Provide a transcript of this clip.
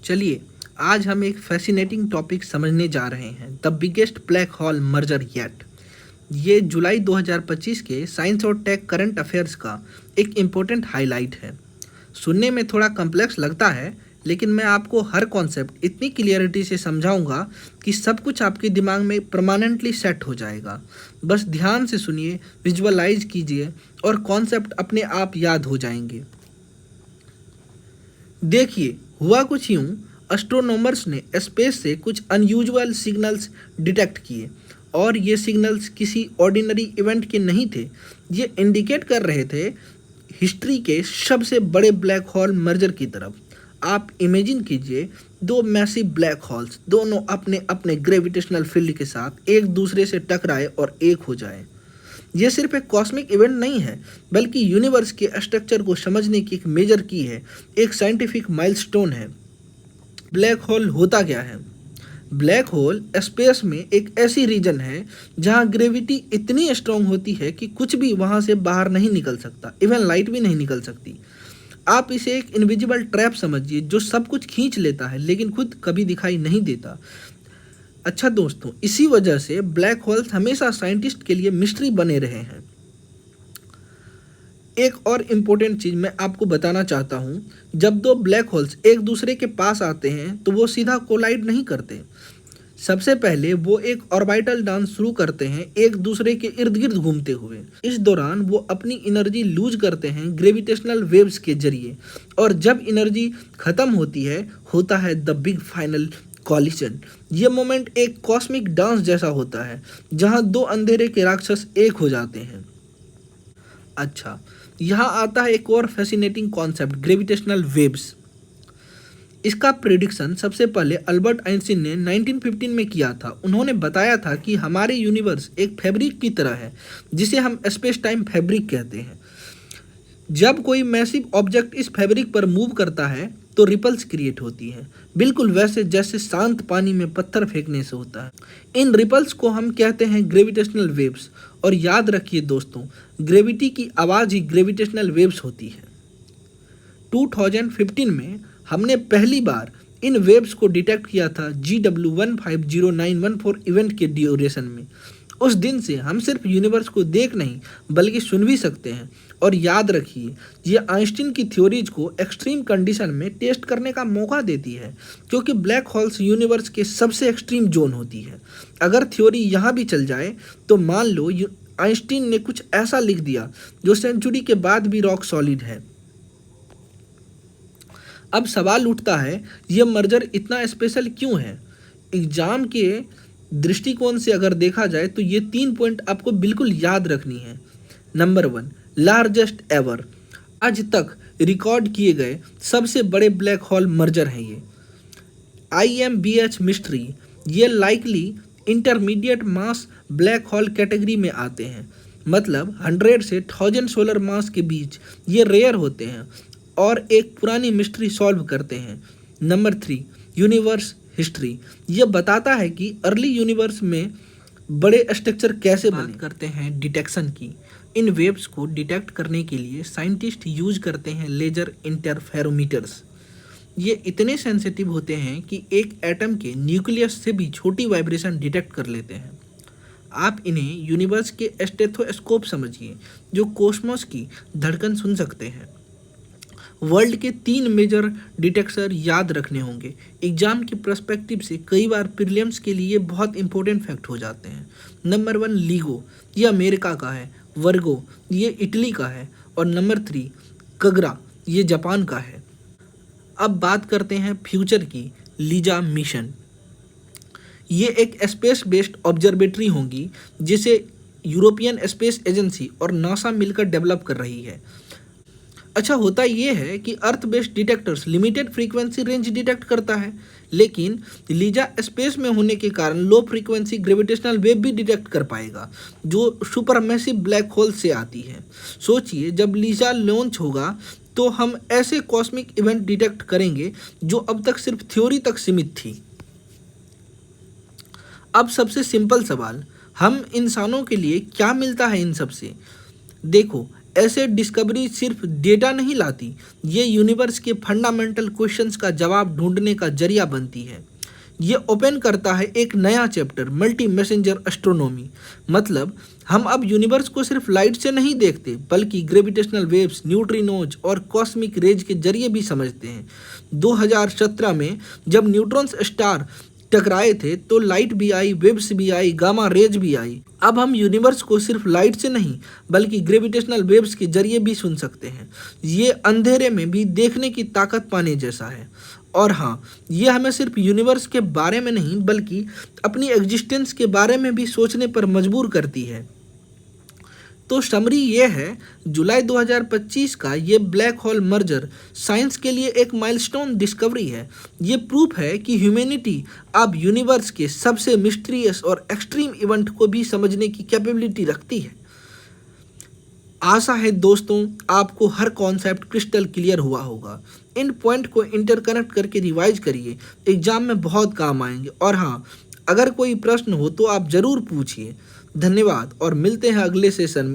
चलिए आज हम एक फैसिनेटिंग टॉपिक समझने जा रहे हैं, the biggest black hole merger yet. ये जुलाई 2025 के साइंस और टेक करंट अफेयर्स का एक इम्पोर्टेंट हाईलाइट है। सुनने में थोड़ा कॉम्प्लेक्स लगता है, लेकिन मैं आपको हर कॉन्सेप्ट इतनी क्लियरिटी से समझाऊंगा कि सब कुछ आपके दिमाग में परमानेंटली सेट हो जाएगा। बस ध्यान से सुनिए, विजुअलाइज कीजिए और कॉन्सेप्ट अपने आप याद हो जाएंगे। देखिए, हुआ कुछ यूं, एस्ट्रोनॉमर्स ने स्पेस से कुछ अनयूजुअल सिग्नल्स डिटेक्ट किए और ये सिग्नल्स किसी ऑर्डिनरी इवेंट के नहीं थे। ये इंडिकेट कर रहे थे हिस्ट्री के सबसे बड़े ब्लैक होल मर्जर की तरफ। आप इमेजिन कीजिए, दो मैसिव ब्लैक होल्स दोनों अपने अपने ग्रेविटेशनल फील्ड के साथ एक दूसरे से टकराए और एक हो जाए। ये सिर्फ एक कॉस्मिक इवेंट नहीं है, बल्कि यूनिवर्स के स्ट्रक्चर को समझने की एक मेजर की है, एक साइंटिफिक माइलस्टोन है। ब्लैक होल होता क्या है? ब्लैक होल स्पेस में एक ऐसी रीजन है जहां ग्रेविटी इतनी स्ट्रांग होती है कि कुछ भी वहां से बाहर नहीं निकल सकता, इवन लाइट भी नहीं निकल सकती। आप इसे एक इनविजिबल ट्रैप समझिए जो सब कुछ खींच लेता है लेकिन खुद कभी दिखाई नहीं देता। अच्छा दोस्तों, इसी वजह से ब्लैक होल्स हमेशा साइंटिस्ट के लिए मिस्ट्री बने रहे हैं। एक और इम्पोर्टेंट चीज़ मैं आपको बताना चाहता हूँ, जब दो ब्लैक होल्स एक दूसरे के पास आते हैं तो वो सीधा कोलाइड नहीं करते। सबसे पहले वो एक ऑर्बिटल डांस शुरू करते हैं, एक दूसरे के इर्द गिर्द घूमते हुए। इस दौरान वो अपनी एनर्जी लूज करते हैं ग्रेविटेशनल वेव्स के जरिए, और जब एनर्जी खत्म होती है, होता है द बिग फाइनल कॉलिजन। ये मोमेंट एक कॉस्मिक डांस जैसा होता है जहां दो अंधेरे के राक्षस एक हो जाते हैं। अच्छा, यहाँ आता है एक और फैसिनेटिंग कॉन्सेप्ट, ग्रेविटेशनल वेव्स। इसका प्रिडिक्शन सबसे पहले अल्बर्ट आइंस्टीन ने 1915 में किया था। उन्होंने बताया था कि हमारे यूनिवर्स एक फैब्रिक की तरह है जिसे हम स्पेस टाइम फैब्रिक कहते हैं। जब कोई मैसिव ऑब्जेक्ट इस फैब्रिक पर मूव करता है तो रिपल्स क्रिएट होती है, बिल्कुल वैसे जैसे शांत पानी में पत्थर फेंकने से होता है। इन रिपल्स को हम कहते हैं ग्रेविटेशनल वेव्स। और याद रखिए दोस्तों, ग्रेविटी की आवाज़ ही ग्रेविटेशनल वेव्स होती है। 2015 में हमने पहली बार इन वेव्स को डिटेक्ट किया था GW150914 इवेंट के ड्यूरेशन में। उस दिन से हम सिर्फ यूनिवर्स को देख नहीं बल्कि सुन भी सकते हैं। और याद रखिए, ये आइंस्टीन की थ्योरीज को एक्सट्रीम कंडीशन में टेस्ट करने का मौका देती है, क्योंकि ब्लैक होल्स यूनिवर्स के सबसे एक्सट्रीम जोन होती है। अगर थ्योरी यहाँ भी चल जाए तो मान लो आइंस्टीन ने कुछ ऐसा लिख दिया जो सेंचुरी के बाद भी रॉक सॉलिड है। अब सवाल उठता है, यह मर्जर इतना स्पेशल क्यों है? एग्जाम के दृष्टिकोण से अगर देखा जाए तो ये 3 पॉइंट आपको बिल्कुल याद रखनी है। नंबर 1, लार्जेस्ट एवर, आज तक रिकॉर्ड किए गए सबसे बड़े ब्लैक होल मर्जर हैं ये। IMBH मिस्ट्री, ये लाइकली इंटरमीडिएट मास ब्लैक होल कैटेगरी में आते हैं, मतलब 100 से 1000 सोलर मास के बीच ये रेयर होते हैं और एक पुरानी मिस्ट्री सॉल्व करते हैं। नंबर 3, यूनिवर्स हिस्ट्री, ये बताता है कि अर्ली यूनिवर्स में बड़े स्ट्रक्चर कैसे बने। बात करते हैं डिटेक्शन की। इन वेव्स को डिटेक्ट करने के लिए साइंटिस्ट यूज करते हैं लेजर इंटरफेरोमीटर्स। ये इतने सेंसिटिव होते हैं कि एक एटम के न्यूक्लियस से भी छोटी वाइब्रेशन डिटेक्ट कर लेते हैं। आप इन्हें यूनिवर्स के स्टेथोस्कोप समझिए, जो कॉस्मोस की धड़कन सुन सकते हैं। वर्ल्ड के 3 मेजर डिटेक्टर याद रखने होंगे। एग्जाम की पर्सपेक्टिव से कई बार प्रीलिम्स के लिए बहुत इंपॉर्टेंट फैक्ट हो जाते हैं। नंबर 1, लीगो, ये अमेरिका का है। वर्गो, ये इटली का है। और नंबर 3, कगरा, ये जापान का है। अब बात करते हैं फ्यूचर की, लीजा मिशन। ये एक स्पेस बेस्ड ऑब्जर्वेटरी होगी जिसे यूरोपियन स्पेस एजेंसी और नासा मिलकर डेवलप कर रही है। अच्छा, होता ये है कि earth based detectors limited frequency range detect करता है, लेकिन लीजा स्पेस में होने के कारण लो फ्रीक्वेंसी ग्रेविटेशनल वेव भी डिटेक्ट कर पाएगा, जो सुपरमैसिव ब्लैक होल से आती है। सोचिए, जब लीजा लॉन्च होगा तो हम ऐसे कॉस्मिक इवेंट डिटेक्ट करेंगे जो अब तक सिर्फ थ्योरी तक सीमित थी। अब सबसे सिंपल सवाल, हम इंसानों के लिए क्या मिलता है इन सब से? देखो, ऐसे डिस्कवरी सिर्फ डेटा नहीं लाती, ये यूनिवर्स के फंडामेंटल क्वेश्चंस का जवाब ढूंढने का जरिया बनती है। ये ओपन करता है एक नया चैप्टर, मल्टी मैसेंजर एस्ट्रोनॉमी। मतलब हम अब यूनिवर्स को सिर्फ लाइट से नहीं देखते, बल्कि ग्रेविटेशनल वेव्स, न्यूट्रिनोज और कॉस्मिक रेज के जरिए भी समझते हैं। 2017 में जब न्यूट्रॉन्स स्टार टकराए थे तो लाइट भी आई, वेव्स भी आई, गामा रेज भी आई। अब हम यूनिवर्स को सिर्फ लाइट से नहीं बल्कि ग्रेविटेशनल वेव्स के जरिए भी सुन सकते हैं। ये अंधेरे में भी देखने की ताकत पाने जैसा है। और हाँ, ये हमें सिर्फ यूनिवर्स के बारे में नहीं बल्कि अपनी एग्जिस्टेंस के बारे में भी सोचने पर मजबूर करती है। तो समरी ये है, जुलाई 2025 का ये ब्लैक होल मर्जर साइंस के लिए एक माइलस्टोन डिस्कवरी है। ये प्रूफ है कि ह्यूमैनिटी अब यूनिवर्स के सबसे मिस्टीरियस और एक्सट्रीम इवेंट को भी समझने की कैपेबिलिटी रखती है। आशा है दोस्तों आपको हर कॉन्सेप्ट क्रिस्टल क्लियर हुआ होगा। इन पॉइंट को इंटरकनेक्ट करके रिवाइज करिए, एग्जाम में बहुत काम आएंगे। और हाँ, अगर कोई प्रश्न हो तो आप ज़रूर पूछिए। धन्यवाद और मिलते हैं अगले सेशन में।